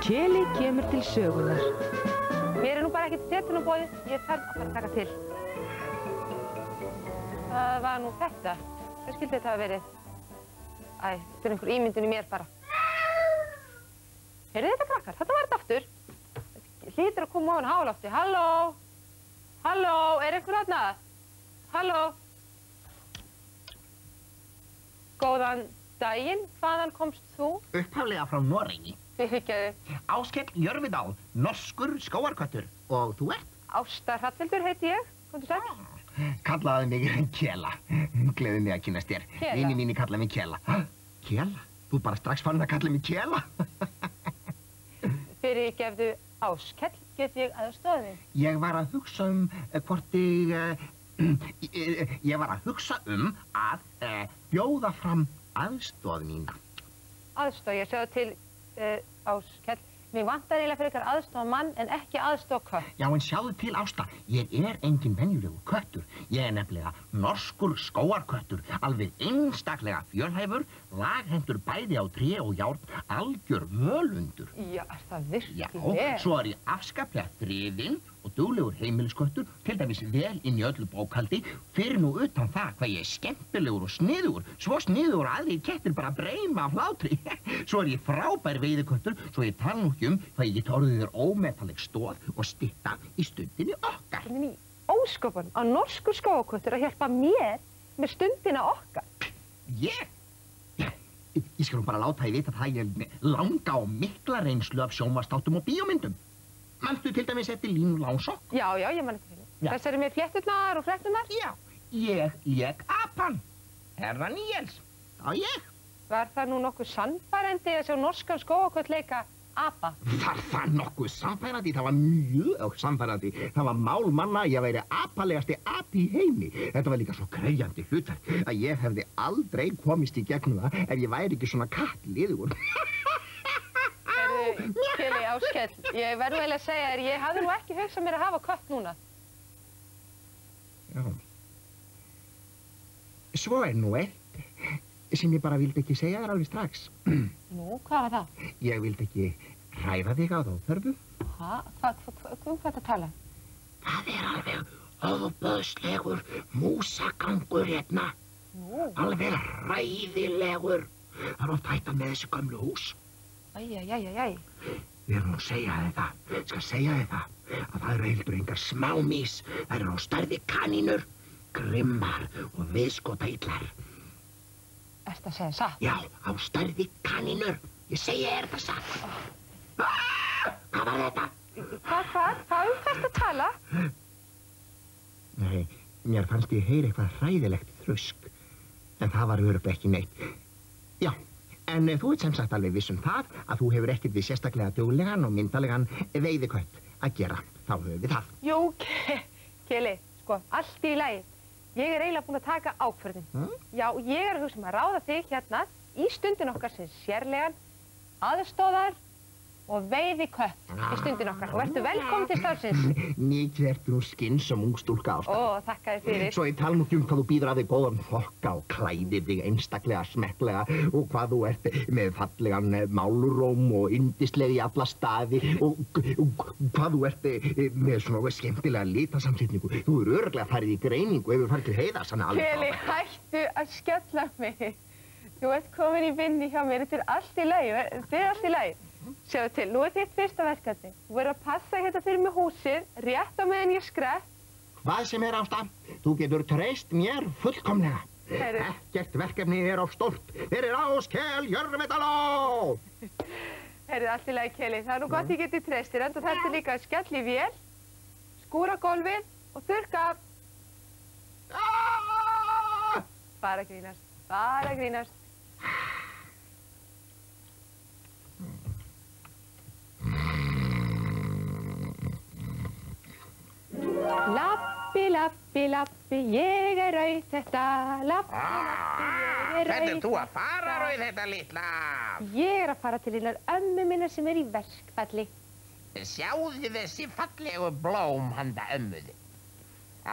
Keli kemur til sögunar. Mér nú bara ekkert setin á boðið, ég þarf að fara að taka til. Það var nú þetta. Hvað skildi þetta hafa verið? Æ, þetta einhver ímyndun í mér bara. Heyrðu þetta krakkar, þetta var þetta aftur. Hlýtur að koma ofan hálofti. Halló? Halló, er einhver þarna? Halló? Góðan daginn, hvaðan komst þú? Upphaflega frá Noregi. Fyrirgefðu. Áskell Jörvidal, norskur skógarköttur. Og þú ert? Ásta Hrafnhildur heiti ég. Komdu sæll. Kallaði mig Kela. Gleði mig að kynast þér. Kela? Vini mínu kallaði mig Kela. Kela? Þú bara strax fann að kalla mig Kela? Fyrirgefðu Áskell, get ég aðstoða þig? Ég var að hugsa hvort ég var að hugsa að bjóða fram aðstoð mína. Aðstoð, ég segði til Áskell. Mér vantar eiginlega fyrir ykkar aðstoðarmann en ekki aðstoðarkött. Já, en sjáðu til, Ásta, ég er engin venjulegur köttur. Ég er nefnilega norskur skógarköttur, alveg einstaklega fjölhæfur, laghentur bæði á tré og járn, algjör völundur. Já, er það virkilega? Já, svo er ég afskaplega þrifinn og duglegur heimilisköttur, til dæmis vel inn í öllu bókhaldi, fyrir nú utan það hvað ég er skemmtilegur og sniðugur, svo sniðugur að aðrir kettir bara breima af hlátri. Svo er ég frábær veiðiköttur, svo ég tala nú ekki hvað ég get orðið þér ómetanleg stoð og stytta í stundinni okkar. Í ósköpun á norskur skógarköttur að hjálpa mér með stundina okkar. Ég skal nú bara láta þið vita það ég langa og mikla reynslu af sjónvarpsþáttum og bíómyndum. Manstu til dæmis eftir Línu Langsokk? Já, ég man eftir henni. Þessari með flétturnar og flétturnar? Já, ég lék apan, herra Níels. Já, ég. Var það nú nokkuð sannfærandi að sjá norskan skógarkött leika apa? Var það nokkuð sannfærandi? Það var mjög sannfærandi. Það var mál manna að ég væri apalegasti api í heimi. Þetta var líka svo krefjandi hlutverk að ég hefði aldrei komist í gegnum það ef ég væri ekki svona kattliðugur. Keli, Áskell, ég verður eiginlega að segja þér, ég hafði nú ekki hugsað mér að hafa kött núna. Já. Svo er nú eitt sem ég bara vildi ekki segja þér alveg strax. Nú, hvað var það? Ég vildi ekki hræða þig á þá þörfu. Hvað þetta tala? Það er alveg ofboðslegur músagangur hérna. Nú? Alveg hræðilegur. Það er oft hættan með þessi gömlu hús. Æj. Ég er nú að segja þig það, skal segja þig það, að það eru heldur engar smámís, það eru á stærði kanínur, grimmar og viðskotaillar. Ertu að segja satt? Já, á stærði kanínur, ég segi þér það satt. Hvað var þetta? Hvað þetta tala? Nei, mér fannst ég heyra eitthvað hræðilegt þrusk, en það var örugglega ekki neitt. Já. En þú ert sem sagt alveg viss það að þú hefur ekkert við sérstaklega duglegan og myndalegan veiðikött að gera. Þá höfum við það. Jú, Keli, sko, allt í lagi. Ég er eiginlega búin að taka ákvörðun. Já, ég er að hugsa að ráða þig hérna í stundin okkar sem sérlegan, aðstoðar og veiðikött í stundin okkar. Og vertu velkomin til starfsins. Mikið ertu nú skynsöm ung stúlka, Ásta. Ó, þakka þér fyrir. Svo ég tala nú ekki hvað þú býður að þig góðan þokka og klæðir þig einstaklega smekklega og hvað þú ert með fallegan máluróm og yndislega í alla staði og hvað þú ert með svona skemmtilega litasamsetningu. Þú eru örugglega farið í greiningu og hefur farið til heiðars, hann er alveg Keli, hættu að skella mig. Þú ert komin í vinnu hjá mér, þetta er allt í lagi, Sjáðu til, nú er þitt fyrsta verkefni. Þú verður að passa hérna fyrir mig húsið, rétt á meðan ég skrep. Hvað sem er, Ásta, þú getur treyst mér fullkomlega. Ekkert verkefni er of stórt. Fyrir Áskell Jörvidaló! Heyrðu, allt í lagi, Keli. Það er nú gott ég geti treyst þér, enda þetta líka að skella í vél, skúra gólfið og þurrka af. Bara grínast. Lappi, ég er rauð þetta, lappi, ég er rauð. Hvernig er þú að fara, rauð þetta litla? Ég er að fara til hinnar ömmu minnar sem er í verkfalli. Sjáðu þessi fallegu blóm handa ömmuði.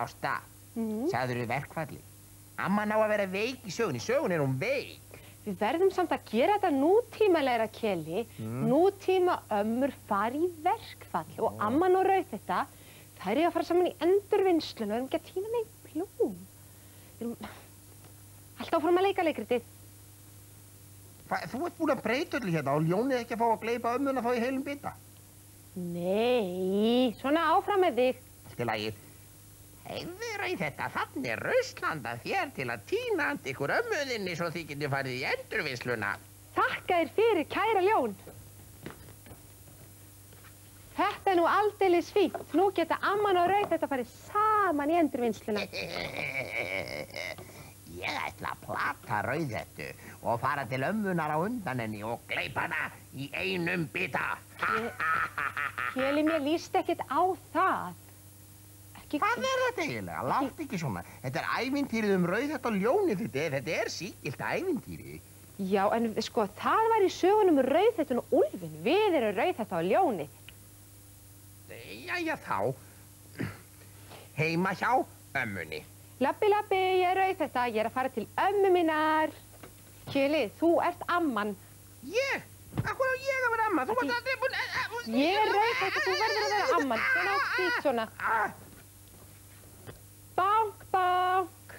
Ásta, sagðirðu verkfalli? Amman á að vera veik í sögunni er hún veik. Við verðum samt að gera þetta nútímalegra, Keli. Nútíma ömmur fara í verkfall og amman og Rauðhetta, þær eru að fara saman í endurvinnsluna og erum ekki að tína neinn plúm. Við erum alltaf áfram að leika leikritið. Þú ert búin að breyta öllu hérna og ljónið ekki að fá að gleypa ömmuna þá í heilum bita. Nei, svona áfram með þig. Allt í lagi. Heyrðu, Rauðhetta, þannig er Ruslanda þér til að tína andi ykkur ömmuðinni svo þið getið farið í endurvinnsluna. Þakka þér fyrir, kæra ljón. Þetta er nú aldeilis fínt. Nú geta amman og Rauðhetta farið saman í endurvinnsluna. Ég ætla að plata Rauðhettu og fara til ömmunar á undan henni og gleypa hana í einum bita. Keli, mér líst ekkert á það. Hvað er þetta eiginlega? Látt ekki svona. Þetta er ævintýrið Rauðhetta og ljónið þetta er sígilt ævintýri. Já, en sko, það var í sögunum Rauðhettun og úlfinn. Við erum Rauðhetta og ljónið. Jæja þá. Heima hjá ömmunni. Labbi, labbi, ég er Rauðhetta. Ég er að fara til ömmu minnar. Keli, þú ert amman. Ég? Akkur á ég að vera amma? Þú varst aldrei búin að... Ég er Rauðhetta, þú verður að vera amman. Svona átt þitt svona. Bank, bank.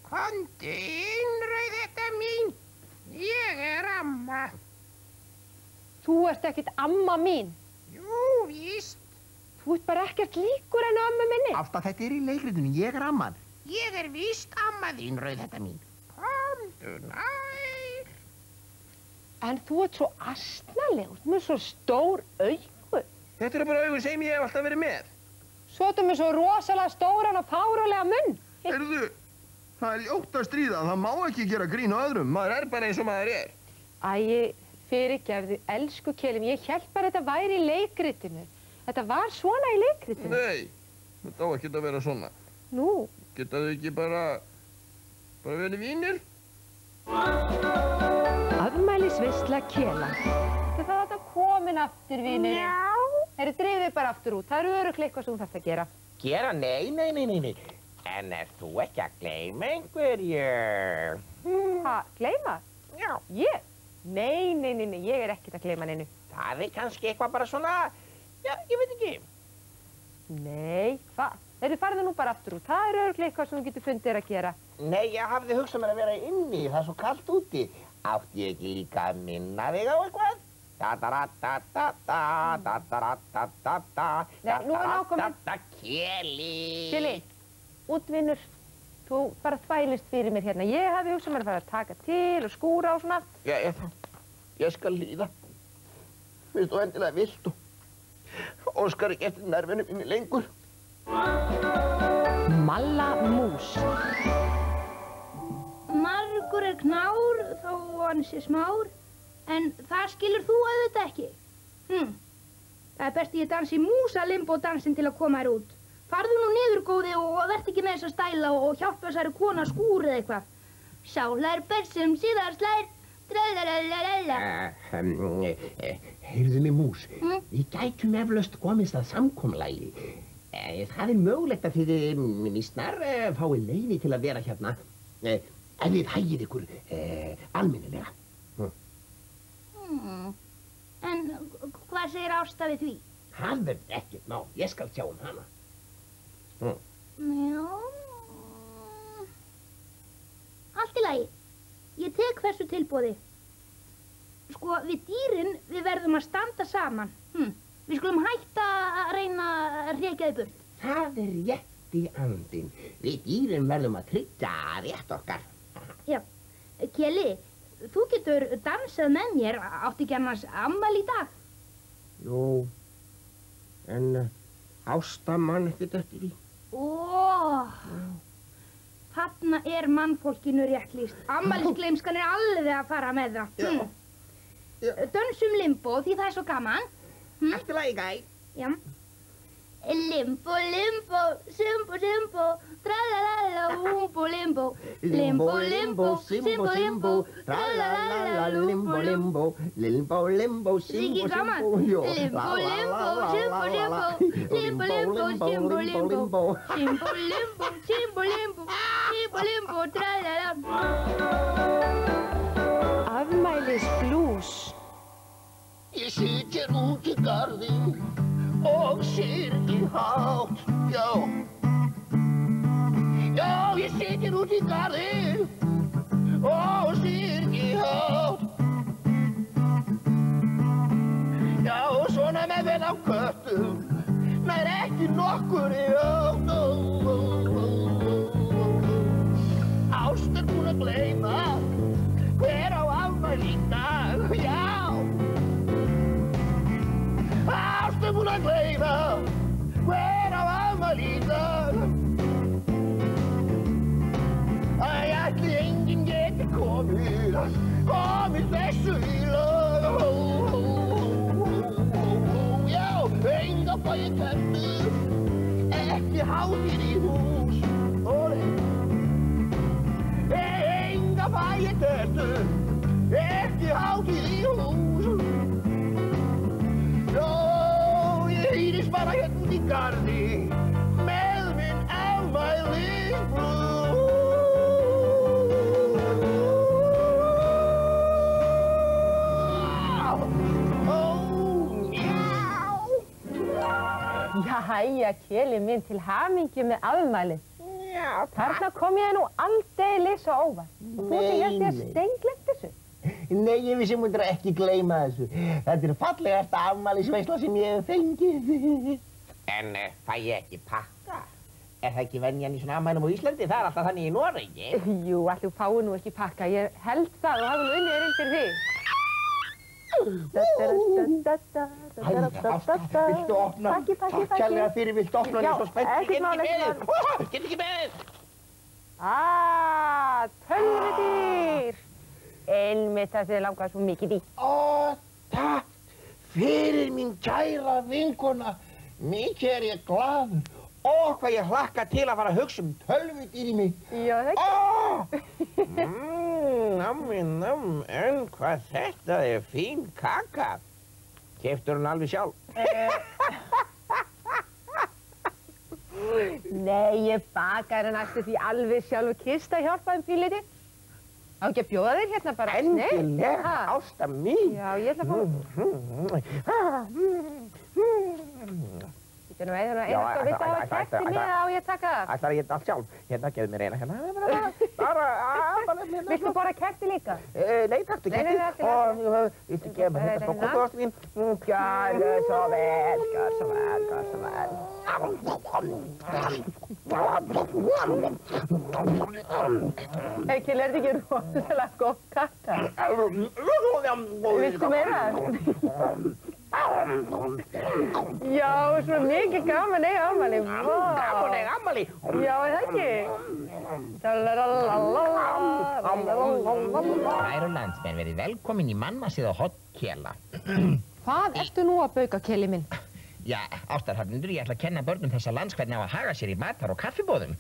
Komdu inn, Rauðhetta mín. Ég er amma. Þú ert ekkert amma mín. Jú, víst. Þú ert bara ekkert líkur en ömmu minni. Alltaf þetta er í leikritinu, ég er amman. Ég er víst amma þín, Rauðhetta mín. Komdu nær. En þú ert svo astnalegur, með svo stór augu. Þetta eru bara augun sem ég hef alltaf verið með. Svo ertu með svo rosalega stóran og fárulega munn. Heyrðu, það er ljótt að stríða, það má ekki gera grín á öðrum. Maður er bara eins og maður er. Æ, fyrirgefðu, elsku Keli, ég hélt bara að þetta væri í leikritinu. Þetta var svona í leikritinu. Nei, þetta á ekki að vera svona. Nú? Geta þau ekki bara verið vínir? Afmælisveisla Kela. Það var þetta komin aftur, vinur. Já. Heyrðu, drifðu bara aftur út. Það eru örugglega eitthvað sem þú þarft að gera. Gera? Nei. En er þú ekki að gleyma einhverju? Ha, gleyma? Já. Ég? Nei, ég er ekkert að gleyma neinu. Það er kannski eitthvað bara svona, já, ég veit ekki. Nei, hvað? Heyrðu, farðu nú bara aftur út. Það eru örugglega eitthvað sem þú getur fundið þér að gera. Nei, ég hafði hugsað mér að vera inni, það er svo kalt úti. Átti ég ekki líka að minna þig á eitthvað? Nei, nú er nákomin. Keli, útvinnur, þú bara þvælist fyrir mér hérna. Ég hafði hugsað mér að fara að taka til og skúra og svona. Ég skal líða. Fyrst og endilega vilt og óskar ekki eftir nervinu minni lengur. Malla mús. Margur er knár þó hann sé smár, en það skilur þú auðvitað ekki. Það er best ég dansi músalimbó-dansinn til að koma þér út. Farðu nú niður, góði, og verð ekki með þessa stæla og hjálpa þessari konu að skúra eða eitthvað. Sálar best sem síðar slær, dralalalala. Heyrðu mig, mús. Við gætum eflaust komist að samkomulagi. Það er mögulegt að þið mýsnar fái leyfi til að vera hérna ef þið hægið ykkur almennilega. En hvað segir Ásta við því? Það verður ekkert mál. Ég skal sjá hana. Já. Allt í lagi. Ég tek þessu tilboði. Sko, við dýrin, við verðum að standa saman. Við skulum hætta að reyna að hrekja þið burt. Það er rétt í andinn. Við dýrin verðum að tryggja rétt okkar. Já. Keli, þú getur dansað með mér. Átti ekki annars afmæli í dag? Jú, en Ásta man ekkert eftir því. Þarna er mannfólkinu rétt lýst. Afmælisgleymskan er alveg að fara með það. Dönsum limbó því það er svo gaman. Allt í lagi, gæ. Já. Limbo, limbo, simbo, simbo, tralalala, umbo, limbo. Limbo, limbo, simbo, simbo, tralalala, umbo, limbo. Limbo, limbo, simbo, simbo. Limbo, limbo, simbo, simbo. Limbo, limbo, simbo, limbo. Simbo, limbo, simbo, limbo. Simbo, limbo, tralala. Ég sit hér út í garði og syrgi hátt, já. Já, ég sit hér út í garði og syrgi hátt. Já, svona með vel á köttum, nær ekki nokkur í átt. Ást búin að gleyma hver á afmæli í dag, já. Ást búin að gleyma hver á afmæli í dag. Æ, ætli enginn geti komið þessu í lag. Já, enga fæ ég tertu, ekki hátíð í hús. Enga fæ ég tertu, ekki hátíð í hús. Já, ég hýrist bara hérna í garði með minn afmælisblús. Jæja, Keli minn, til hamingju með afmælið. Já, Þarna kom ég nú aldeilis á óvart. Þú held ég að steinglemt þessu. Nei, ég vissi múndir ekki gleyma þessu. Þetta er fallegasta afmælisveisla sem ég hef fengið. En fæ ég ekki pakka? Er það ekki venjan í svona afmælum á Íslandi? Það er alltaf þannig í Noregi. Jú, allir fái nú ekki pakka. Ég held það og hafa nú unnið erinn fyrir þig. Ásta, viltu opna? Takk kærlega fyrir, viltu opna henni svo spennt? Get ekki beðið! Tölvudýr! Einmitt það sem þið langaði svo mikið í. Takk fyrir mín kæra vinkona. Mikið er ég glaður. Hvað ég hlakka til að fara að hugsa tölvudýr í mig. Já, það ekki. Nammi, en hvað þetta er fín kaka. Keyptur hún alveg sjálf? Nei, ég bakar hann næstu því alveg sjálf og Kirsta hjálpaði pínleiti. Á ekki að bjóða þér hérna bara? Endilega, Ásta mín. Já, ég ætla að fá. Þetta er nú eða að vita að hafa kerti með á ég að taka það. Ætlar að geta allt sjálf. Hérna, gefðu mér eina hérna. Viltu bara kerti líka? Nei, taktu kerti. Viltu gefa mér þetta skokkotu, Ásta mín? Gjörðu svo vel, gjörðu svo vel, gjörðu svo vel. Kili, er þetta ekki rosalega gott kaka? Viltu meira? Já, svo mikið gaman eiga afmæli. Gaman eiga afmæli? Já, er það ekki? Kæru landsmenn, verið velkomin í mannasið á Hottkela. Hvað ertu nú að bauka, Keli minn? Já, ástarhafnundur, ég ætla að kenna börnum þessa lands hvernig á að haga sér í matar- og kaffibóðum.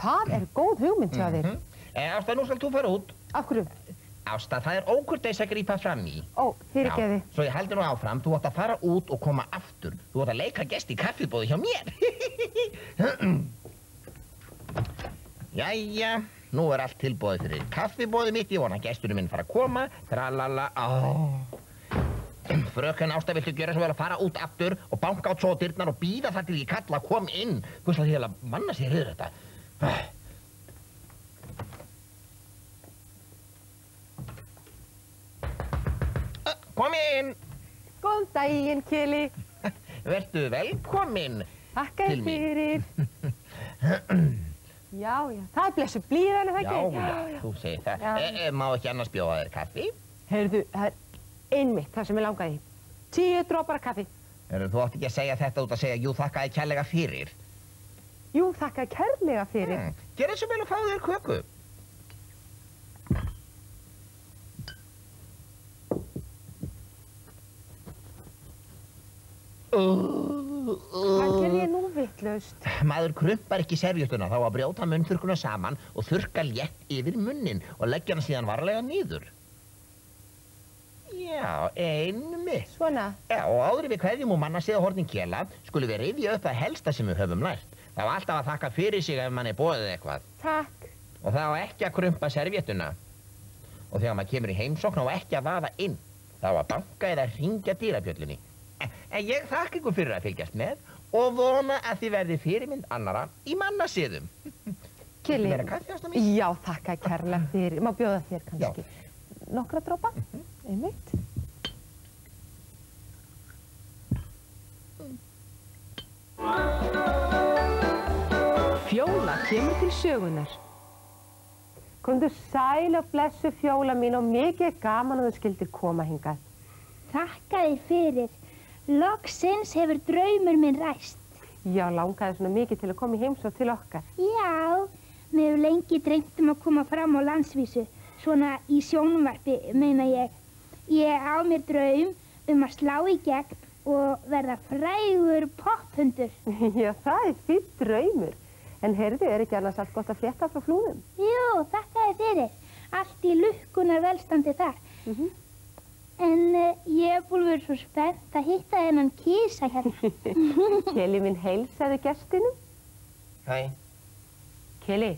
Það er góð hugmynd hjá þér. Ásta, nú skal þú fara út. Af hverju? Ásta, það er ókurteis að grípa fram í. Ó, fyrirgeði. Svo ég haldi nú áfram, þú átt að fara út og koma aftur. Þú átt að leika gest í kaffibóði hjá mér. Jæja, nú er allt tilbúið fyrir kaffibóði mitt. Ég vona að gesturinn minn fara að koma. Tralala, Fröken Ásta, viltu gera svo vel að fara út aftur og banka á svo dyrnar og bíða þar til ég kalla að kom inn. Þú veist að ég að manna sér yfir þetta. Kom inn! Góðan daginn, Keli. Vertu velkomin. Þakka þér fyrir. Já, það er blessu blíðan, er það ekki? Já, þú segir það. Má ekki annars bjóða þér kaffi? Heyrðu, það er einmitt það sem ég langaði í. 10 dropar af kaffi. Þú átt ekki að segja þetta út að segja, jú, þakka þér kærlega fyrir. Jú, þakka þér kærlega fyrir. Gerðu svo vel að fá þér köku. Hvað gerði ég nú vitlaust? Maður krumpar ekki servjötuna, þá að brjóta munnþurrkuna saman og þurrka létt yfir munnin og leggja hana síðan varlega niður. Já, einmitt. Svona? Já, og áður við kveðjum og mannasið á Hottkela skulum við rifja upp það helsta sem við höfum lært. Það var alltaf að þakka fyrir sig ef mann er boðið eitthvað. Takk. Og það á ekki að krumpa servjötuna. Og þegar maður kemur í heimsókn á ekki að vaða inn. Það var banka eða hringja dyrabjöllunni. En ég þakka ykkur fyrir að fylgjast með og vona að þið verði fyrirmynd annara í mannasiðum. Kili, Meira kaffi, ásta mín? já, þakka kærlega fyrir. Má bjóða þér kannski nokkra dropa? Einmitt. Fjóla kemur til sögunar. Komdu sæl og blessu Fjóla mín og mikið gaman að þú skildir koma hingað. Þakka þér fyrir. Loksins hefur draumur minn ræst. Já, langaði svona mikið til að koma í heimsókn til okkar. Já, mér hefur lengi dreymt að koma fram á landsvísu. Svona í sjónvarpi, meina ég. Ég á mér draum að slá í gegn og verða frægur popphundur. Já, það fínn draumur. En heyrðu, ekki annars allt gott að frétta frá Flúðum? Jú, þakka þér fyrir. Allt í lukkunar velstandi þar. En ég er búin verið svo spennt að hitta þennan kísa hérna. Keli minn heilsaði gestinum. Hæ. Keli,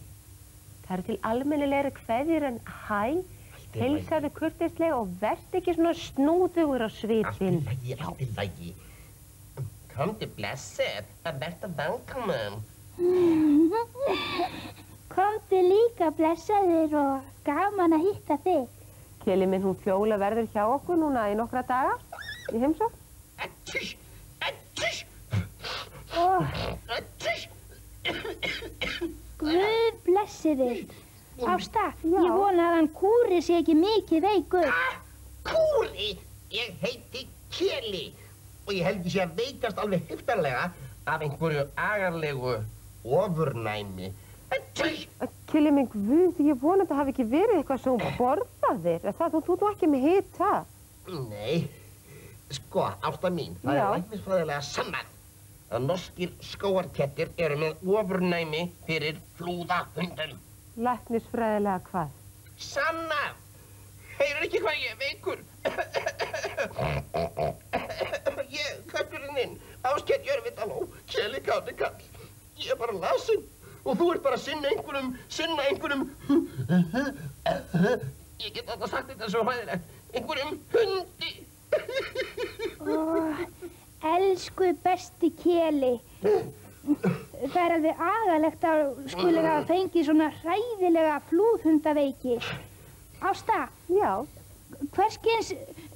það eru til almennilegri kveðjur en hæ. Heilsaðu kurteislega og verð ekki svona snúðugur á svipinn. Allt í lagi. Komdu blessed, að verða velkomin. Komdu líka blessaður og gaman að hitta þig. Keli minn, hún Fjóla verður hjá okkur núna í nokkra daga í heimsókn. Guð blessi þig. Ásta, ég vona að hann Kúri sé ekki mikið veikur. Kúri? Ég heiti Keli og ég held ég sé að veikast alveg heftarlega af einhverju agarlegu ofurnæmi. Keli minn, Guð, ég vona að það hafi ekki verið eitthvað sem hún borðaðir. Þú nú ekki með hita. Nei, sko, Ásta mín, það er læknisfræðilega sannað að norskir skógarkettir eru með ofurnæmi fyrir flúðahundum. Læknisfræðilega hvað? Sannað! Heyrðu ekki hvað ég er veikur? Kötturinn, Ásgeir Jörvindaló, Keli káti kall. Ég er bara lasin og þú ert bara að sinna einhverjum, ég get alltaf sagt þetta svo hræðilegt, einhverjum hundi. Elsku besti Keli. Það er alveg agalegt að skuli hafa fengið svona hræðilega flúðhundaveiki. Ásta? Já? Hvers kyns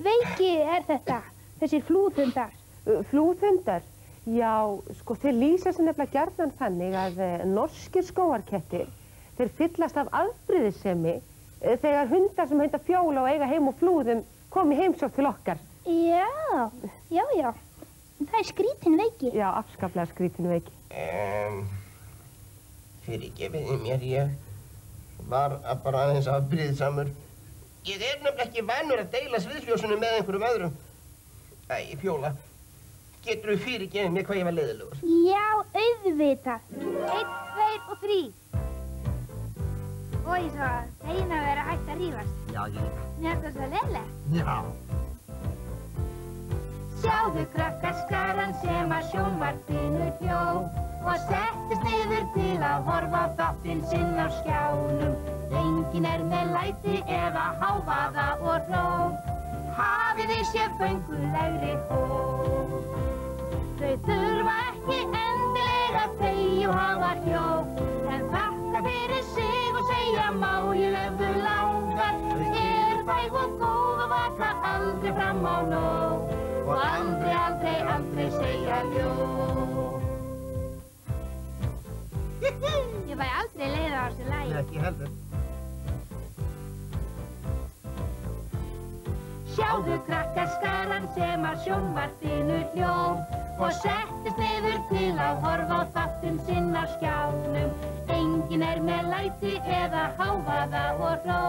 veiki er þetta, þessir flúðhundar? Flúðhundar? Já, sko, þeir lýsa sig nefnilega gjarnan þannig að norskir skógarkettir, þeir fyllast af afbrýðissemi þegar hundar sem heita Fjóla og eiga heim og Flúðum komi heimsókn til okkar. Já. Það er skrítin veiki. Já, afskaplega skrítin veiki. Fyrirgefiði mér, ég var bara aðeins afbrýðisamur. Ég er nefnilega ekki vanur að deila sviðsljósunum með einhverjum öðrum. Æ, Fjóla. Getur þú fyrirgefið mér hvað ég var leiðilegur? Já, auðvitað. 1, 2 og 3. Og ég svo fegin að vera hægt að rífast. Já, ég líka. Mér er það svo leiðilegt. Já. Sjáðu krakkaskaran sem að sjónvarpinu hljó og settist niður til að horfa á þáttinn sinn á skjánum. Enginn er með læti eða hávaða og hló. Hafið þið séð föngulegri hó. Þau þurfa ekki endilega þau og hafa hljó, en þakka fyrir sig og segja má ég ef þau langar. Er þæg og góð og vaka aldrei fram á nóg og aldrei segja ljó. Ég fæ aldrei leið á þessu lagi. Ekki heldur. Sjáðu krakkaskaran sem að sjónvarpinu hljó og settist niður til að horfa á þáttinn sinn á skjánum. Enginn er með læti eða hávaða og hló.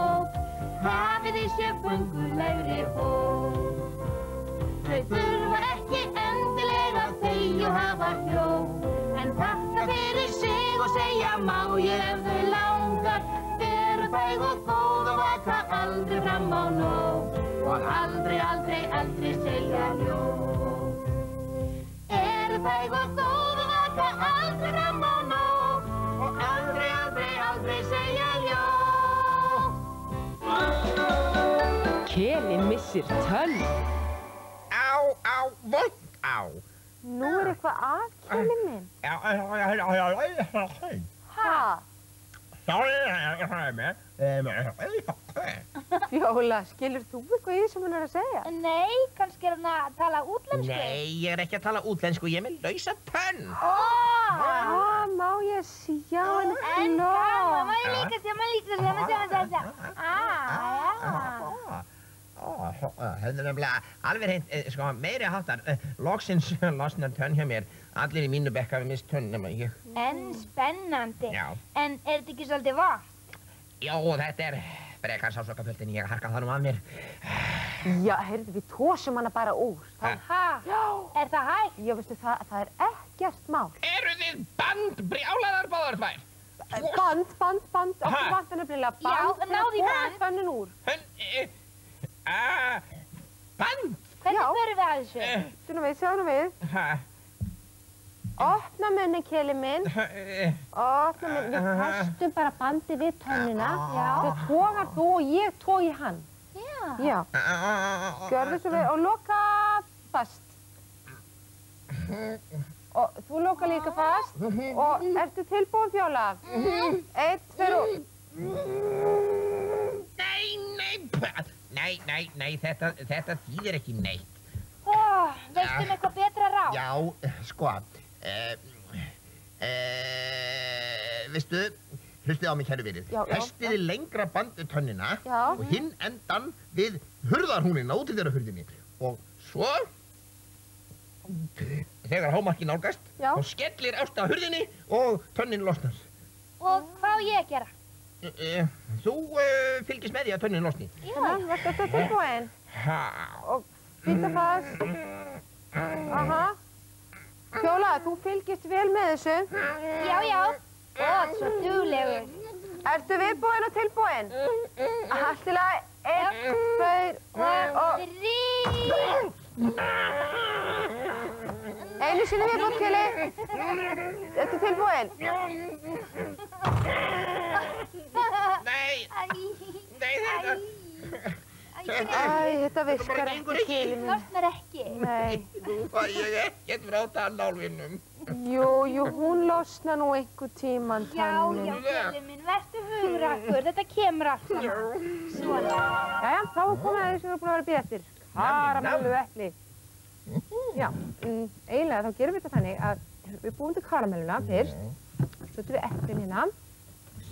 Hafið þið séð föngulegri hó. Þau þurfa ekki endilega þau og hafa hljó, en þakka fyrir sig og segja má ég ef þau langar. Eru þæg og góð og vaka aldrei fram á nóg og aldrei segja ljó. Eru þæg og góð og vaka aldrei fram á nóg og aldrei segja ljó. Keli missir tönn. Vont á. Nú eitthvað að, Keli minn. Ha? Fjóla, skilur þú eitthvað í því sem hann að segja? Nei, kannski hann að tala útlensku. Nei, ég ekki að tala útlensku, ég með lausa tönn. Má ég sjá hann ekki En nóg? gaman, má ég líka sjá. Hefði nefnilega alveg hreint, meiri háttar, loksins losnar tönn hjá mér. Allir í mínu bekk hafi mist tönn nema ég. En spennandi. Já. En þetta ekki svolítið vart? Jó, þetta frekar sásokafullt en ég harka það nú að mér. Já, heyrðu, við tósum hana bara úr. Ha? Já. Er það hægt? Já, veistu, það er ekkert mál. Eru þið bandbrjálaðar báðar tvær? Band, okkur vantar nefnilega band. Já, náðu í band. Tönnin úr. Band? Hvernig förum við að þessu? Sjáum við. Opna munni, Keli minn. Opna munni. Við festum bara bandi við tönnina. Þú tógar þú og ég tógi hann. Já. Gjörðu svo við og loka fast. Og þú loka líka fast. Og ertu tilbúin, Fjóla? 1, 2 og... Nei, þetta þýðir ekki neitt. Veistu eitthvað betra ráð? Já, sko, veistu, hlustið á mig, kæru vinir. Festiði lengra band við tönnina og hinn endan við hurðarhúnina, útidyrahurðinni. Og svo, þegar hámarki nálgast, þá skellir Ásta hurðinni og tönnin losnar. Og hvað á ég að gera? Þú fylgist með því að tönnin losni. Vertu þetta tilbúin? Og býta fast. Fjóla, þú fylgist vel með þessu. Já. Ó, svo duglegur. Ertu viðbúin og tilbúin? Allt í lagi. 1, 2 og... 3. Einu sinni viðbúin, Keli. Ertu tilbúin? Nei, þetta virkar ekki, Keli minn. Losnar ekki. Nei. Nú fæ ég ekkert frá tannálfinum. Jú, hún losnar nú einhver tíman, tönnin. Já, Keli minn, vertu hugrakkur. Þetta kemur allt saman. Svona. Jæja, þá er komið að því sem við erum búin að vera að bíða eftir. Karamellu epli. Já, eiginlega þá gerum við þetta þannig að við búum til karamelluna fyrst. Svo setjum við eplin hérna.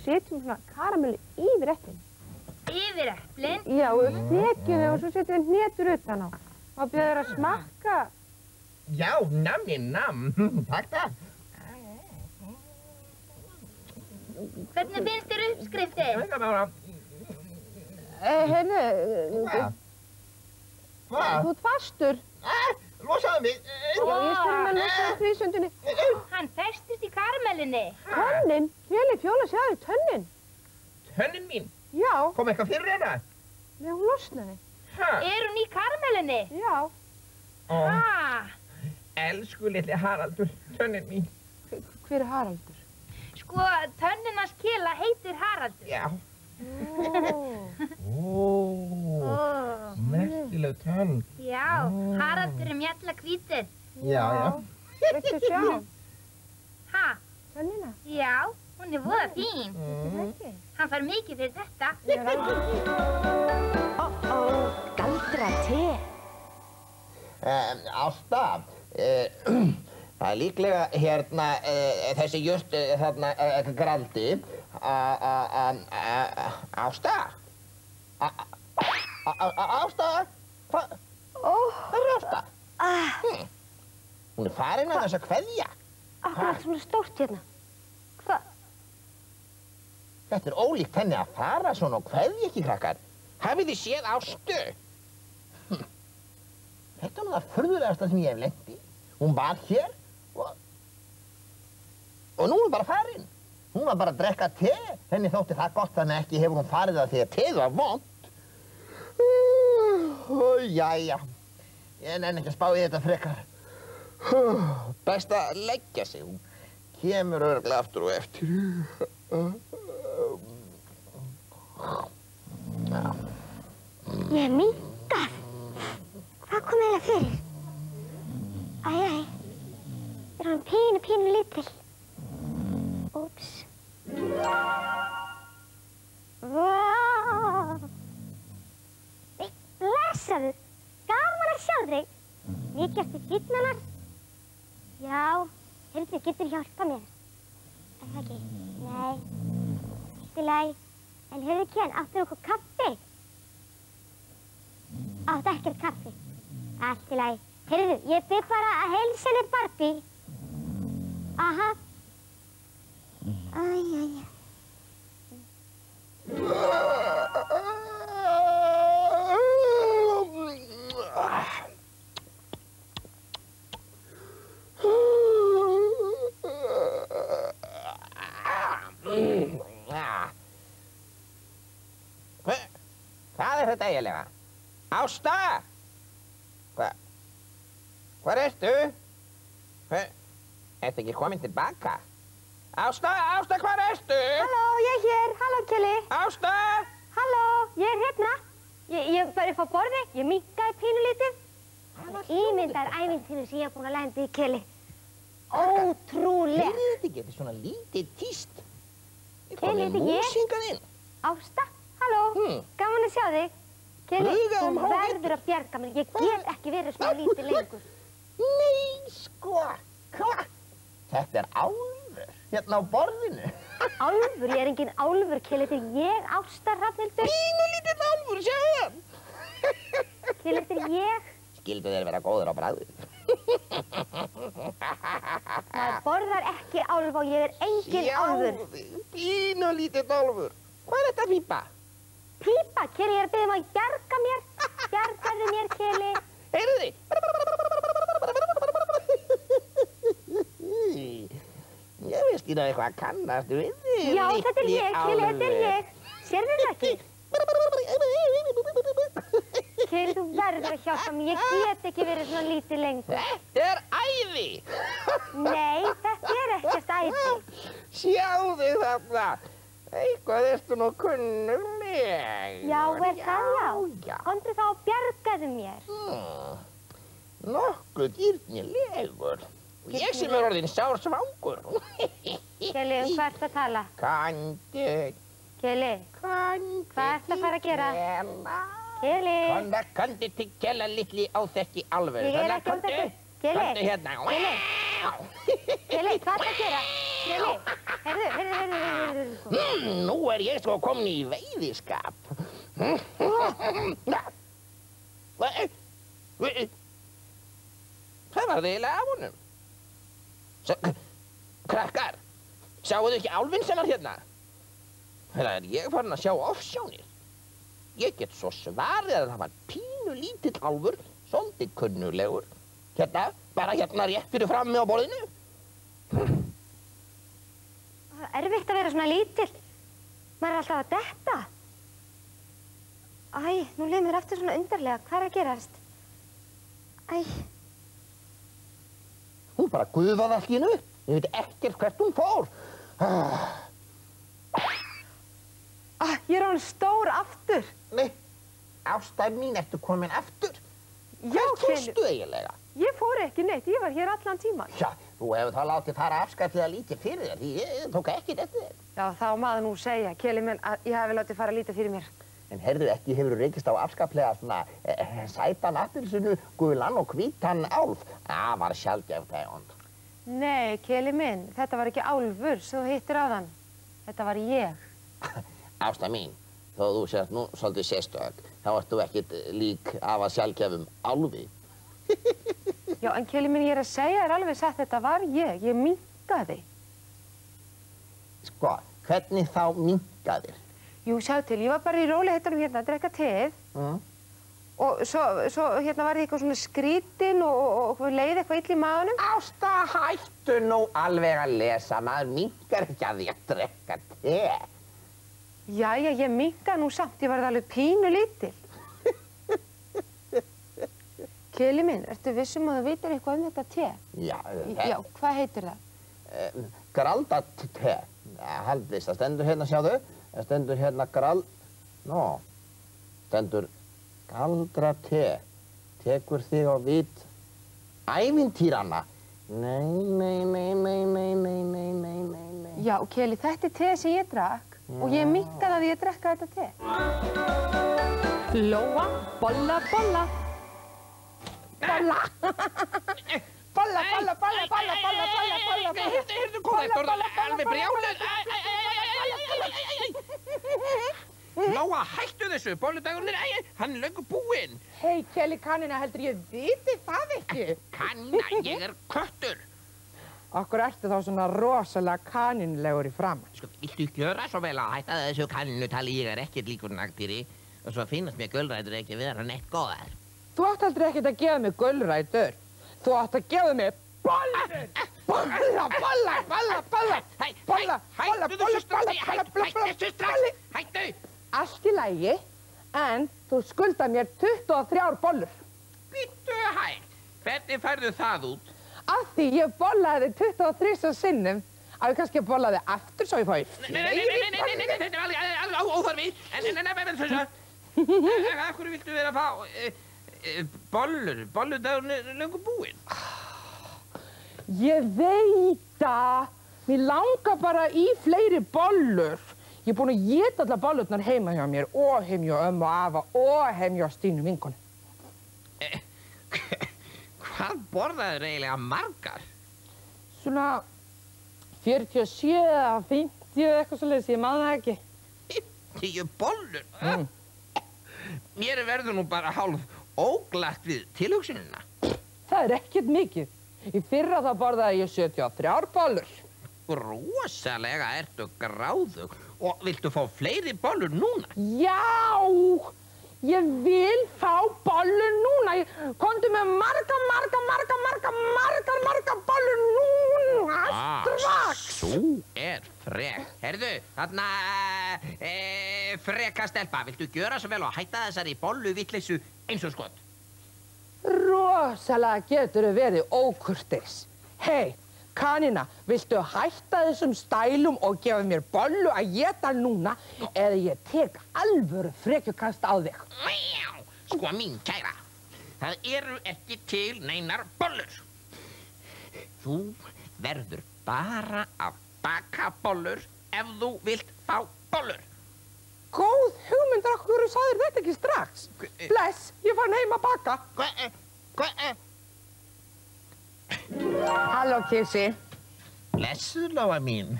Setjum svona karamellu yfir eplin. Yfir eplin? Já, og stekjum við og svo setjum við hnetur utan á. Og bjóður að smakka. Já, namni nam. Takk það. Hvernig finnst þér uppskriftið? Heyrðu, Hvað? þú ert fastur. Losaðu mig. Já, ég spyrir með losaðu frísundinni. Hann festist í karamellunni. Tönnin? Keli, Fjóla, sjáðu, tönnin. Tönnin mín? Já. Kom eitthvað fyrir hana? Nei, hún losnaði. Er hún í karamellunni? Já. Elsku litli Haraldur, tönnin mín. Hver er Haraldur? Sko, tönnin hans Kela heitir Haraldur. Já. Merkileg tönn. Já, Haraldur er mjalla hvítur. Já. Viltu sjá? Ha? Tönnina? Já, hún er voða fín. Hann fær mikið fyrir þetta. Galdra te. Ásta, það er líklega hérna þessi just þarna graldi. Ásta? Ásta? Hvað er Ásta? Hún er farin að þess að kveðja. Akkur er svona stórt hérna. Hvað? Þetta er ólíkt henni að fara svona og kveðja ekki, krakkar. Hafið þið séð Ástu? Þetta er nú það furðulegasta sem ég hef lent í. Hún var hér og nú er hún bara farin. Hún var bara að drekka te. Henni þótti það gott, þannig ekki hefur hún farið það því að teð var vont. Jæja, ég nenni ekki að spá í þetta frekar. Best að leggja sig. Hún kemur örugglega aftur og eftir. Já. Ég er minnkað. Hvað kom eiginlega fyrir? Æ. Er hann pínu lítil? Úps. Vá! Blessaður. Gaman að sjá þig. Mikið eftir fínnanar. Já, heyrðu, getur hjálpað mér? Er það ekki? Nei. Allt í lagi. En heyrðu, Ken, áttu nokkuð kaffi? Áttu ekkert kaffi? Allt í lagi. Heyrðu, ég bið bara að heilsa henni Barbie. Aha. Æ. Hvað er þetta eiginlega? Ásta! Hvar ertu? Ertu ekki komin tilbaka? Ásta, hvar ertu? Halló, ég er hér. Halló, Kelly. Ásta! Halló, ég er hérna. Ég var upp á borði, ég minnkaði pínulítið. Ímyndaðar ævintýri sem ég hef búin að lenda í, Kelly. Ótrúlega. Heyrðu þetta ekki, þetta er svona lítið tíst. Kelly, þetta er ég. Músingað inn. Ásta, halló, gaman að sjá þig. Kelly, Fluga þú hálfviti. verður að bjarga mér. Ég get ekki verið svona lítið lengur. Nei, sko, hvað? Þetta er álfur, hérna á borðinu. Álfur, ég er engin álfur, Kelly. Þetta er ég, Ásta Hrafnhildur. Pínulítill álfur, sjáðu hann. Kelly, þetta er ég. Skildu þér vera góður á bragðið. Maður borðar ekki álf og ég er engin álfur. Pínulítill álfur. Hvað er þetta pípa? Pípa, Kelly, ég er að biðja að bjarga mér. Bjargaðu mér, Kelly. Heyrðu þið? Ég veist ekki eitthvað að kannast við þig. Já, þetta er ég, Kelly, þetta er ég. Sérðu það ekki? Kelly, þú verður að hjálpa mér. Ég get ekki verið svona lítið lengur. Þetta er æði. Nei, þetta er ekkert æði. Sjáðu þarna. Eitthvað ertu nú kunnugleg. Já, er það já? Já. Komdu þá og bjargaðu mér. Nokkuð dýrnilegur. Ég sem er orðinn sársvangur. Kelly, hvað ertu að tala? Kandu. Kelly, Kandu. Hvað ertu að fara að gera? Kelly. Kandu til Kella litli á þessi alveg. Ég er ekki á þessu. Kelly. Kandu hérna. Kelly, hvað ertu að gera? Kelly, heyrðu. Nú er ég sko komin í veiðiskap. Hvað var það eiginlega af honum? Krakkar, sjáuðu ekki álfinn sem var hérna? Það er ég farin að sjá ofsjónir. Ég get svo svarið að það var pínulítill álfur, svolítið kunnulegur. Hérna, bara hérna rétt fyrir frammi á borðinu. Það er erfitt að vera svona lítill. Maður er alltaf að detta. Æ, nú leið mér aftur svona undarlega. Hvað er að gerast? Æ. Hún bara gufaði allt í hennu upp. Ég veit ekkert hvert hún fór. Ég er orðin stór aftur. Nei, Ásta mín, ertu komin aftur? Já, Hvert Kelly. fórstu eiginlega? Ég fór ekki neitt, ég var hér allan tíman. Já, þú hefur þá látið fara afskaplega lítið fyrir þér, því ég tók ekki eftir þér. Já, þá maður nú segja, Kelly minn, að ég hafi látið fara lítið fyrir mér. En heyrðu, ekki hefur reykist á afskaplega svona sætan appelsinu, gulan og hvítan álf. Það var sjaldgæf tegund. Nei, Kelly minn, þetta var ekki álfur, svo þú hittir á þann. Þetta var ég. Ásta mín, þó þú sést nú svolítið sérstök, þá ert þú ekkit lík af að sjaldgæfum álfi. Já, en Kelly minn, ég er að segja þér alveg satt, þetta var ég minnkaði. Sko, hvernig þá minnkaðir? Jú, sjá til, ég var bara í rólegheitunum hérna að drekka teið. Og svo hérna var ég eitthvað svona skrítin og leið eitthvað ill í maganum. Ásta, hættu nú alveg að lesa, maður minkar ekki að því að drekka te. Jæja, ég minnkaði nú samt, ég var alveg pínu lítil. Kelly minn, ertu vissum að þú vitir eitthvað um þetta te? Já, Já, hvað heitir það? graldatte. Haldist, það stendur hérna, sjáðu. Það stendur hérna stendur Galdrate. Tekur þig á vit ævintýranna. Nei. Já, Keli, þetta er te sem ég drakk og ég minkaði að ég drekka þetta te. Lóa, bolla. Bolla. Bolla. Heyrðu, hvað þetta orðið alveg brjáluð. Lóa, hættu þessu, bolludagurinn hann er löngu búinn. Hei, Keli kanina, heldur ég viti það ekki? Kanina, ég er köttur. Okkur ertu þá svona rosalega kaninlegur í framan. Sko, viltu gjöra svo vel að hætta þessu kanínutali, ég er ekkert líkur nagdýri og svo finnast mér gulrætur ekki vera neitt góðar. Þú átt heldur ekkert að gefa mig gulrætur. Þú átt að gefa mig bollur. Hættu! Allt í lagi, en þú skuldar mér 23 bollur. Bittu hægt. Hvernig færðu það út? Af því ég bollaði þig 23 sinnum, að við kannski bollaði aftur svo ég fái Nei, þetta er alveg óþarfi. En þessu. Af hverju viltu vera að fá bollur? Bolludagurinn er löngu búinn. Ég veit það. Mér langar bara í fleiri bollur. Ég er búin að éta allar bollurnar heima hjá mér og heim hjá ömmu og afa og heim hjá Stínu vinkonu. Hvað borðaður eiginlega margar? Svona 47 eða 50 eitthvað svoleiðis, ég man það ekki. 10 bollur? Mér verður nú bara hálf óglatt við tilhugsunina. Það er ekkert mikið. Í fyrra þá borðaði ég 73 bollur. Rosalega ertu gráðug. Og viltu fá fleiri bollur núna? Já! Ég vil fá bollur núna. Komdu með margar bollur núna, strax. Þú er frek. Herðu, þarna, freka stelpa, viltu gjöra svo vel og hætta þessari bolluvitleysu eins og skot? Rosalega geturðu verið ókurteis. Hei, kanina, viltu hætta þessum stælum og gefa mér bollu að éta núna eða ég tek alvöru frekjukast á þig? Sko mín kæra, það eru ekki til neinar bollur. Þú verður bara að baka bollur ef þú vilt fá bollur. Góð hugmynd, af hverju sagðir þetta ekki strax? Bless, ég fann heim að baka. Halló, Kissi. Blessuð, Lóa mín.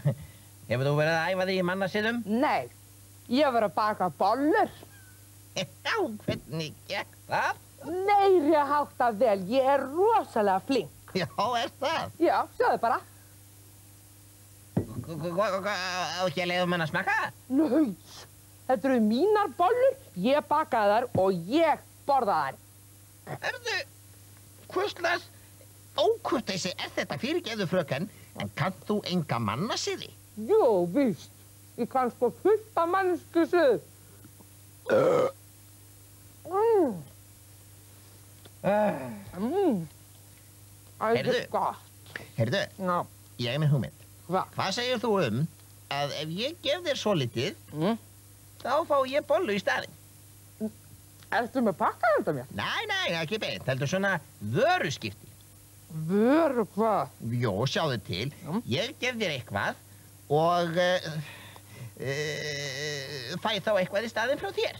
Hefur þú verið að æfa þig í mannasiðum? Nei, ég var að baka bollur. Já, hvernig gekk það? Meiri háttar vel, ég er rosalega flink. Já, er það? Já, sjáðu bara. Á ekki að leiðum hann að smakka? Nei, þetta eru mínar bollur, ég bakaði þær og ég borðaði þær. Erðu, hvurslags ókurteisi er þetta fyrirgefðu fröken, en kannt þú enga mannasiði? Jú, víst. Ég kann sko fullt af mannskjusuð. Það er gott. Heyrðu, Já. ég er með hugmynd. Hvað? Hvað segir þú að ef ég gef þér svolítið, þá fá ég bollu í staðinn? Ertu með pakkað þetta mér? Nei, ekki beint. Heldur svona vöruskipti. Vöru hvað? Jó, sjáðu til. Ég gef þér eitthvað og fæ þá eitthvað í staðinn frá þér.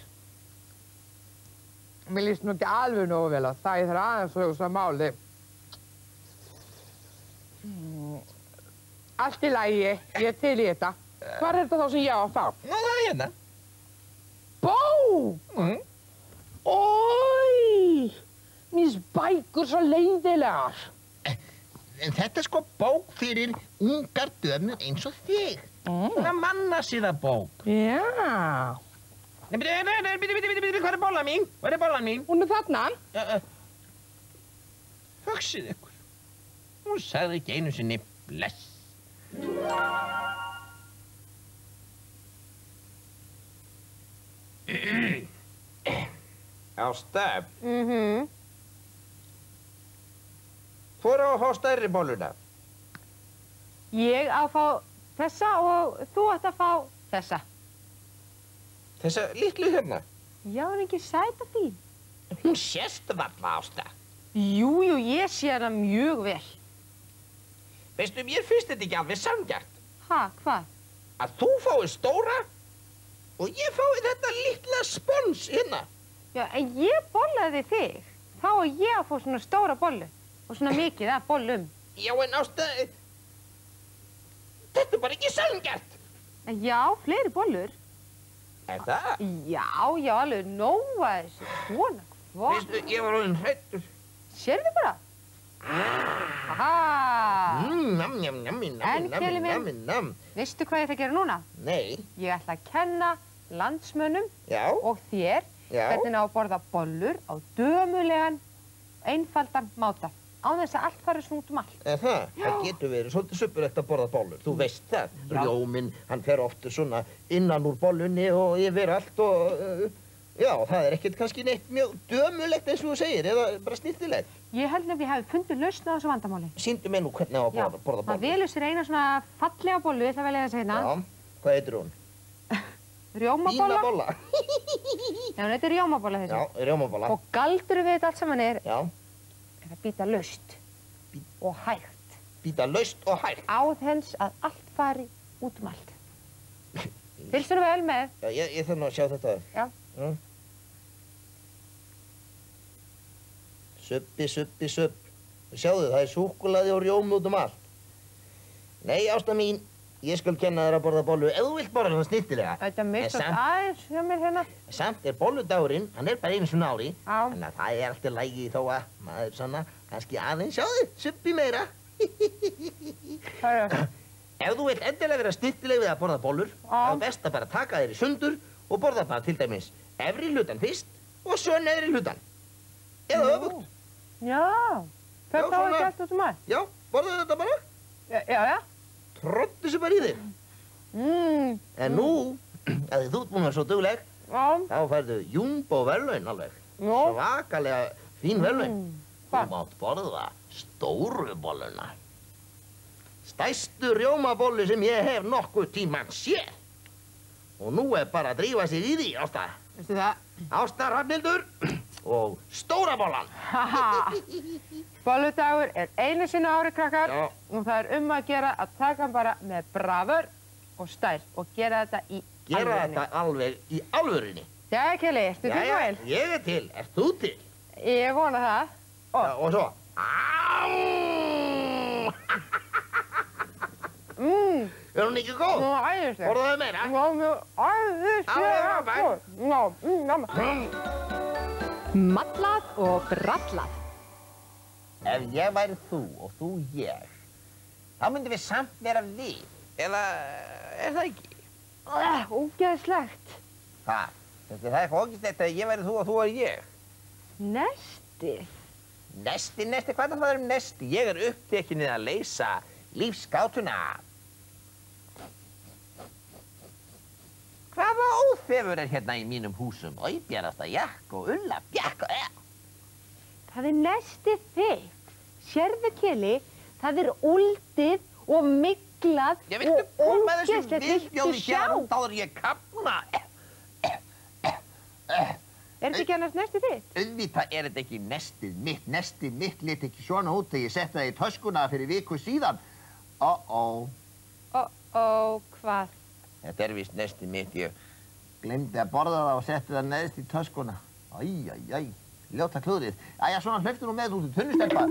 Mér líst nú ekki alveg nógu vel að það ég þarf aðeins að hugsa máli. Allt í lagi, ég er til í þetta. Hvað er þetta þá sem ég á að fá? Nú, það er hérna. Bók! Ói! Mér bækur svo leiðilegar. En þetta er sko bók fyrir ungar dömur eins og þig. Það er mannasiða bók. Já. Nei, hvað er bollan mín? Hvað er bollan mín? Hún er þarna. Hugsið ykkur. Hún sagði ekki einu sinni bless. Ásta. Hvor á að fá stærri bolluna? Ég á að fá þessa og þú átt að fá þessa. Þessa litlu hérna? Já, er ekki sæta þín? Hún sést varla, Ásta. Jú, ég sé hana mjög vel. Veistu, mér finnst þetta ekki alveg sanngjarnt. Ha, hvað? Að þú fái stóra og ég fái þetta litla spons hérna. Já, en ég bollaði þig. Þá er ég að fá svona stóra bollu og svona mikið af bollum. Já, en Ásta, þetta er bara ekki sanngjarnt. Já, fleiri bollur. Er það? Já, alveg nóga þessu. Svona, hvað? Veistu, ég var orðinn hræddur. Sérðu bara? Aha! En, Keli minn, veistu hvað ég ætla að gera núna? Nei. Ég ætla að kenna landsmönnum Já. og þér hvernig á að borða bollur á dömulegan, einfaldan máta. Á þess að allt fari svona út allt. Er það? Það getur verið svolítið suppulegt að borða bollur. Þú veist það. Rjóminn, hann fer ofta svona innan úr bollunni og yfir allt og... já, það er ekkert kannski neitt mjög dömulegt eins og þú segir, eða bara snirtilegt. Ég held nefnilega ég hafi fundið lausn á þessu vandamáli. Sýndu mér nú hvernig á að borða bollur. Það velur sér eina svona fallega bollu, ég ætla að velja þess hérna. Já, hvað heitir hún? Rjómabolla. Bínabolla. Já, hún heitir rjómabolla þessi. Já, rjómabolla. Og galdurinn við þetta allt saman er Já. að býta laust og hægt. Býta laust og hægt. Á þess að allt fari út allt. Fylgstu nú vel með? Já, ég þarf nú að sjá þetta. Já. Suppi. Sjáðu, það er súkkulaði og rjómi út allt. Nei, Ásta mín, ég skal kenna þér að borða bollu ef þú vilt borða svona snirtilega. Þetta mixast aðeins hjá mér hérna. Samt er bolludagurinn, hann er bara einu svona ári. Já. Þannig að það er alltaf lægi þó að maður svona, kannski aðeins, sjáðu, suppi meira. Ef þú vilt endilega vera snirtileg við að borða bollur, þá er best að bara taka þér í sundur og borða bara til dæmis efri hlutan fyrst og svo neðri hlutan. Eða öfugt. Já, þetta á ekki allt út allt. Já, borðaðu þetta bara. Já. Troddu þessu bara í þig. En nú, að þú ert búin að vera svo dugleg, þá færðu jumbo verðlaun alveg. Svakalega fín verðlaun. Þú mátt borða stóru bolluna. Stærstu rjómabollu sem ég hef nokkuð tímann séð. Og nú er bara að drífa sig í því, Ásta. Veistu það? Ásta Hrafnhildur og stóra bollan. Bolludagur er einu sinni á ári, krakkar. Já. Og það er að gera að taka hann bara með bravur og stæl og gera þetta í alvörinni. Gera þetta alveg í alvörinni. Jæja, Keli, ertu tilbúin? Ég er til. Ert þú til? Ég vona það. Og svo. Er hún ekki góð? Nú, æðislega. Borðaðu meira? Já, mjög æðislega. Mallað og brallað. Ef ég væri þú og þú ég, þá myndum við samt vera við. Eða er það ekki? Ógeðslegt. Hvað? Það er eitthvað ógeðslegt að ég væri þú og þú væri ég. Nestið. Nesti, hvað er það nesti? Ég er upptekinn í að leysa lífsgátuna. Hvaða óþefur er hérna í mínum húsum? Bjarasta jakk og Ulla bjakk og... Það er nestið þitt. Sérðu, Keli, það er úldið og miklað og ógeðslegt. Viltu sjá? Þá er ég kapna. Er þetta ekki annars nestið þitt? Auðvitað er þetta ekki nestið mitt lit ekki svona út þegar ég setti það í töskuna fyrir viku síðan. Hvað? Þetta er víst nestið mitt, ég glemdi að borða það og setti það neðst í töskuna. Ljóta klúðrið. Jæja, svona hlöftu nú með út í tunnustelpa.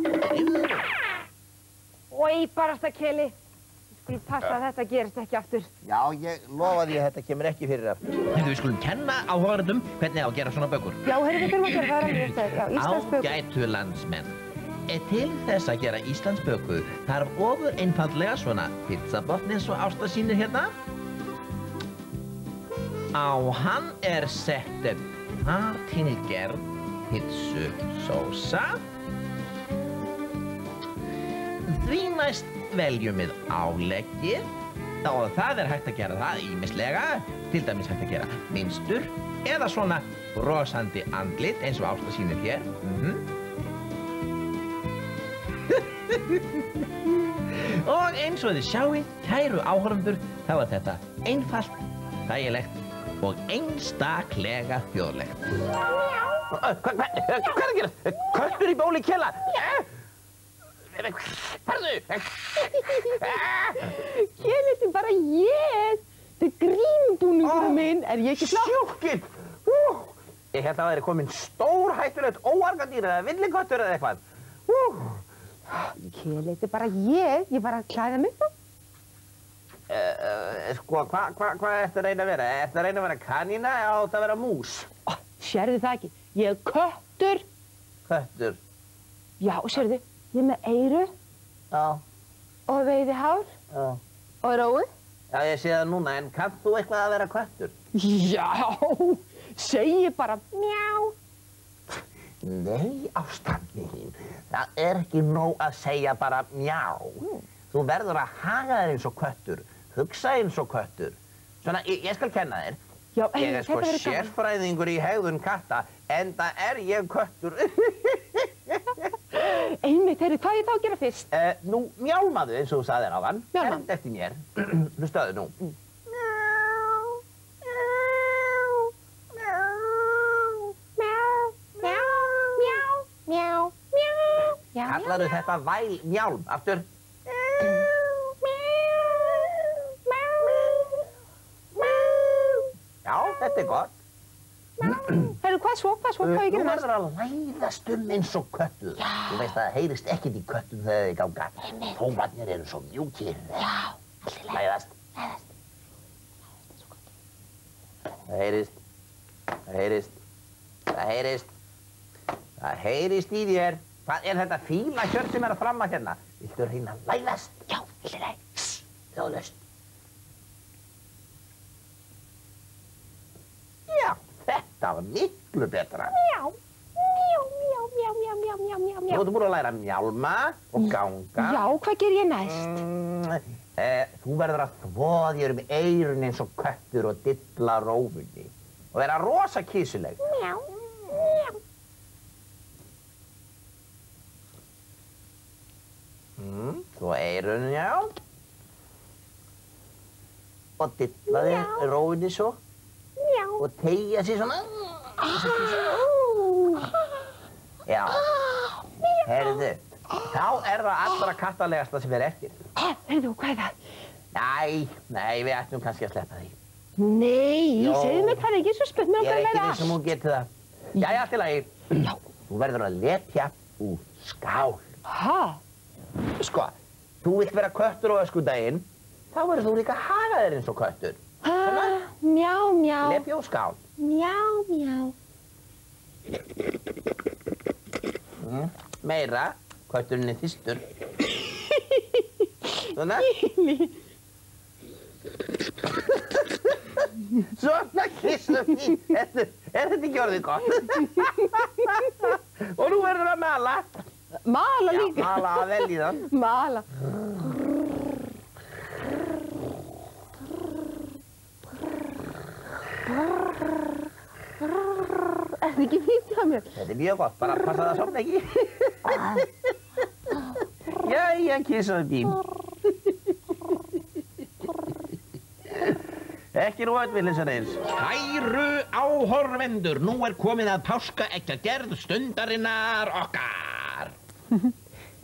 Oj, barasta Keli. Við skulum passa að þetta gerist ekki aftur. Já, ég lofa því að þetta kemur ekki fyrir aftur. Við skulum kenna áhorfendum hvernig á að gera svona bökur. Já, heyrðu, við þurfum að gera það alveg eftir. Já, Íslandsbökur. Ágætu landsmenn. Til þess að gera Íslandsböku þarf ofur einfaldlega svona pizzabotn eins og Ásta sýnir hérna. Á hann er sett patínigerð pizzusósa. Því næst veljum við áleggið og það er hægt að gera það ýmislega, til dæmis hægt að gera mynstur eða svona brosandi andlit eins og Ásta sýnir hér. Og eins og þið sjáið, kæru áhorfendur, þá er þetta einfalt, þægilegt og einstaklega þjóðlegt. Hvað er að gera? Köttur í bóli Kela? Farðu! Keli, þetta er bara ég. Þetta er grínbúningurinn minn. Er ég ekki flott? Sjúkinn! Ég held að það er komin stórhættulegt óargadýr eða villiköttur eða eitthvað. Keli, þetta er bara ég. Ég bara klæða mig þá. Sko, hvað ertu að reyna að vera? Ertu að reyna að vera kanína eða átt að vera mús? Sérðu það ekki? Ég er köttur. Köttur? Já, sérðu, ég er með eyru. Já. Og veiðihár. Já. Og róu. Já, ég sé það núna, en kannt þú eitthvað að vera köttur? Já, segi bara mjá. Nei, ástandi mín. Það er ekki nóg að segja bara mjá. Þú verður að haga þér eins og köttur. Hugsa eins og köttur. Svona, ég skal kenna þér. Já, ég er sko sérfræðingur í hegðun katta, enda er ég köttur. Einmitt, heyrðu, hvað er þá að gera fyrst? Nú, mjálmaðu eins og þú sagðir áðan. Mjálma. Hermd eftir mér. Hlustaðu nú. Kallarðu þetta mjálm? Aftur. Já, þetta er gott. Heyrðu, hvað svo? Hvað ég gera næst? Þú verður að læðast eins og köttur. Þú veist að það heyrist ekkert í köttum þegar þeir ganga. Tómarnir eru svo mjúkir. Já, allir læðast. Það heyrist í þér. Hvað er þetta fína hjörð sem er að framma hérna? Viltu reyna að læðast? Já, allir læg. Þjóðlaust. Já, þetta var miklu betra. Mjá. Þú ert búin að læra að mjálma og ganga. Já, hvað ger ég næst? Þú verður að þvoða þér eyrun eins og köttur og dilla rófunni. Og vera rosa kísuleg. Mjá. Svo eyrun, já. Og dilla þér rófunni svo. Og tegja sér svona. Já. Heyrðu, þá er það allra kattalegasta sem er eftir. Heyrðu, hvað er það? Nei, við ættum kannski að sleppa því. Nei, segðu mér það ekki, svo spennt mér Ég er okkar ekki viss um hún geti það. Jæja, allt í lagi. Já. Þú verður að lepja úr skál. Hæ? Sko, þú vilt vera köttur á öskudaginn, þá verður þú líka að haga þér eins og köttur. Mjá. Lepja úr skál. Mjá. Meira, kötturinn er þyrstur. Svona. Svona kissum mín. Er þetta ekki orðið gott? Og nú verður að mala. Mala líka. Já, mala að vel í þann. Mala. Er þetta ekki fínt hjá mér? Þetta er mjög gott, bara passa það að sofna ekki. Jæja, kissum mín. Ekki nú öllvillisar eins. Kæru áhorfendur, nú er komið að páskaeggjagerð stundarinnar okkar.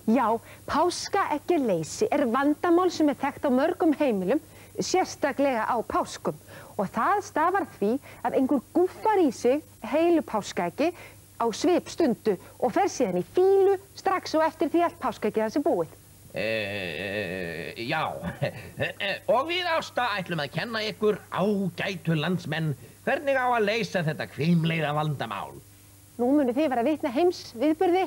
Já, páskaeggjuleysi er vandamál sem er þekkt á mörgum heimilum, sérstaklega á páskum. Og það stafar því að einhver gúffar í sig heilu páskaeggi á svipstundu og fer síðan í fílu strax og eftir því allt páskaeggið hans er búið. Já, og við Ásta ætlum að kenna ykkur ágætu landsmenn hvernig á að leysa þetta hvimleiða vandamál. Nú munu þið vera vitni heims viðburði,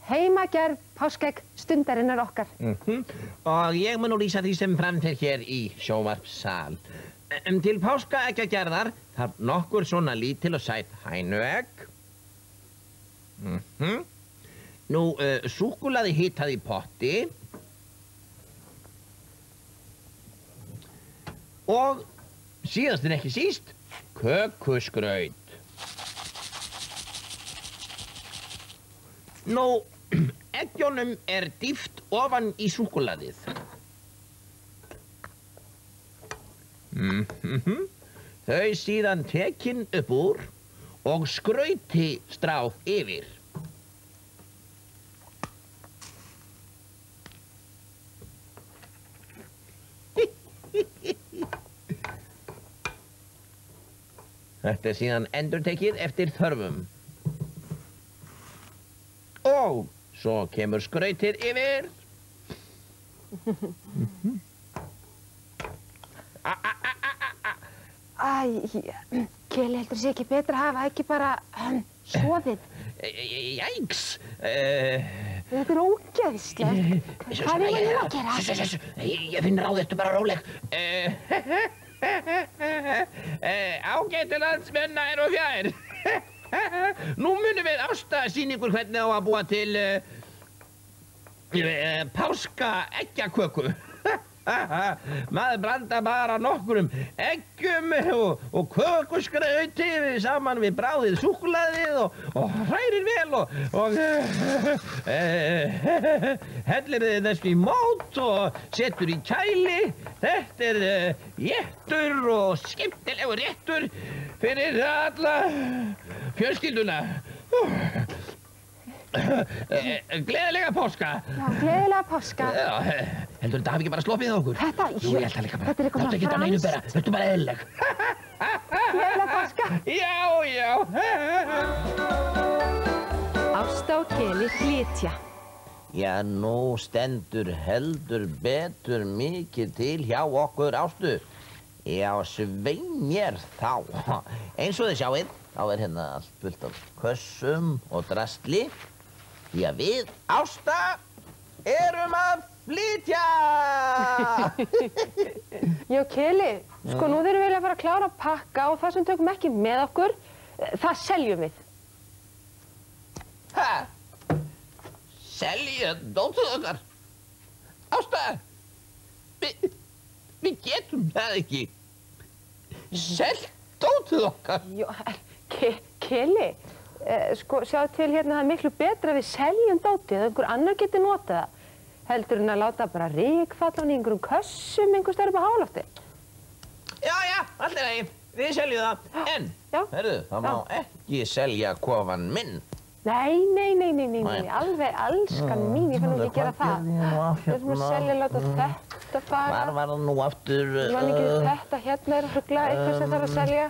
heimagerð páskaegg stundarinnar okkar. Og ég mun nú lýsa því sem framfer hér í sjónvarpssal. Til páskaeggjagerðar þarf nokkur svona lítil og sæt hænuegg. Nú, súkkulaði hitað í potti. Og síðast en ekki síst, kökuskraut. Nú, eggjónum er dýft ofan í súkkulaðið. Þau síðan tekin upp úr og skrauti stráð yfir. Þetta er síðan endurtekið eftir þörfum. Og svo kemur skrautið yfir. Keli, heldur sé ekki betra að hafa ekki bara soðið? Jæks! Þetta er ógeðslegt. Hvað er ég nú að gera? Ég finn ráð, þetta bara róleg. Ágætu landsmenn nær og fjær. Nú munum við Ásta sýna ykkur hvernig á að búa til páska eggjaköku. Maður blanda bara nokkrum eggjum og kökuskrauti saman við bráðið súkkulaðið og hrærir vel og hellir þessu í mót og setur í kæli. Þetta er réttur og skemmtilegur réttur fyrir alla fjölskylduna. Gleðilega páska. Já, gleðilega páska. Heldur þetta hafi ekki bara sloppið á okkur? Þetta, Jú, ég held það líka bara. Þetta er eitthvað Láttu ekki á neinu bera, þetta er bara eðlileg. Gleðilega páska. Já. Ásta og Keli flytja. Já, nú stendur heldur betur mikið til hjá okkur Ástu. Já, svei mér þá. Eins og þið sjáið, þá er hérna allt fullt af kössum og drasli. Því að við, Ásta, erum að flytja! Já, Keli, sko nú þurfum við að fara að klára að pakka og það sem tökum ekki með okkur, það seljum við. Hæ? Selja dótið okkar? Ásta, við getum það ekki. Selja dótið okkar? Já, Keli, sko sjáðu til hérna, það er miklu betra að við seljum dótið, að einhver annar geti notað það. Heldur en að láta bara ryk falla á einhverjum kössum einhvers staðar upp á hálofti. Já, allt er lagi. Við seljum það. En, herðu, það má ekki selja kofan minn. Nei, alveg elskan mín, ég fann nú ekki að gera það. Við erum að selja, láta þetta fara. Hvar var það nú aftur? Ég man ekki þetta, hérna er að hugla eitthvað sem þarf að selja.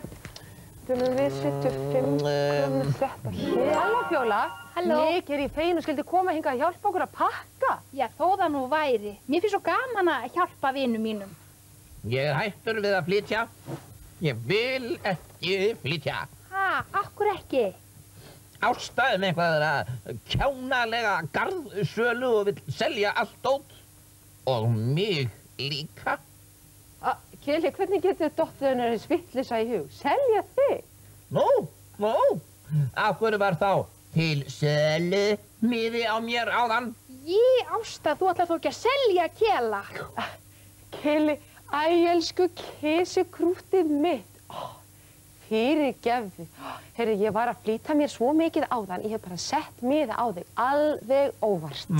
Við setjum 5 krónur þetta hér. Halló, Fjóla. Halló. Ég er í fegin og skildi koma hingað að hjálpa okkur að pakka. Já, þó það nú væri. Mér finnst svo gaman að hjálpa vinum mínum. Ég er hættur við að flytja. Ég vil ekki flytja. Ha, akkur ekki? Ásta er með eitthvað kjánalega garðsölu og vill selja allt dót. Og mig líka. Keli, hvernig getur dottið hennar eins vitleysa í hug? Selja þig? Nú. Af hverju var þá til sölu miði á mér áðan? Ásta, þú ætlar þó ekki að selja Kela. Keli, elsku kesikrútið mitt. Fyrirgefðu. Heyrðu, ég var að flýta mér svo mikið áðan. Ég hef bara sett miða á þig, alveg óvart.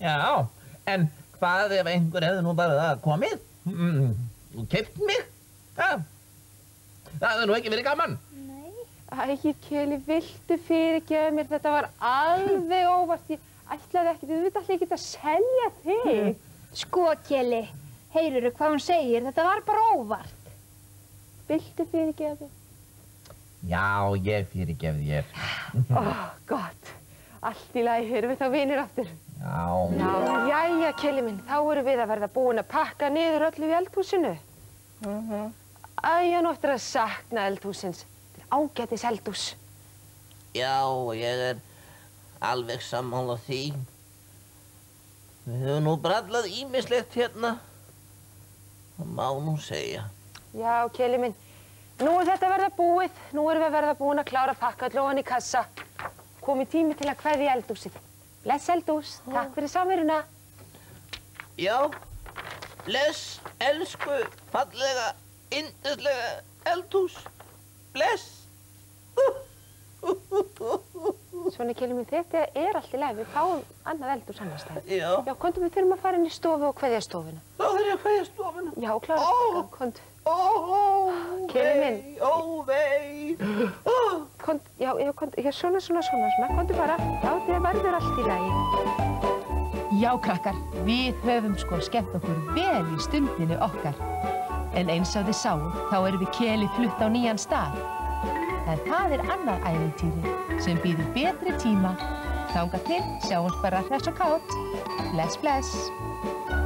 Já, en hvað ef einhver hefði nú bara komið? Og keypt mig? Það hefði nú ekki verið gaman. Keli, viltu fyrirgefa mér? Þetta var alveg óvart. Ég ætlaði ekki, þú veit alltaf ekki að selja þig. Sko, Keli, heyrðu hvað hún segir, þetta var bara óvart. Viltu fyrirgefa mér? Já, ég fyrirgef þér. Gott. Allt í lagi, erum við þá vinir aftur? Já. Jæja, Keli minn, þá erum við að verða búin að pakka niður öllu í eldhúsinu. Ég nú eftir að sakna eldhúsins. Ágætis eldhús. Já, ég er alveg sammála því. Við höfum nú brallað ýmislegt hérna. Það má nú segja. Já, Keli minn. Nú er þetta að verða búið. Nú erum við að verða búin að klára að pakka allu ofan í kassa. Komið tími til að kveðja eldhúsið. Bless eldhús. Takk fyrir samveruna. Já, bless, elsku, fallega, yndislega eldhús. Bless. Svona, Keli minn, þetta er allt í lagi. Við fáum annað eldhús annars staðar. Já. Já, komdu, við þurfum að fara inn í stofu og kveðja stofuna. Þá þarf ég að kveðja stofuna. Já, klára að pakka. Komdu. Ó, Keli minn. Ó, vei. svona, komdu bara. Já, það verður allt í lagi. Já, krakkar, við höfum sko skemmt okkur vel í stundinni okkar. En eins og þið sáu, þá erum við Keli flutt á nýjan stað. En það er annað ævintýri sem býður betri tíma. Þangað til, sjáumst bara hress og kát. Bless, bless.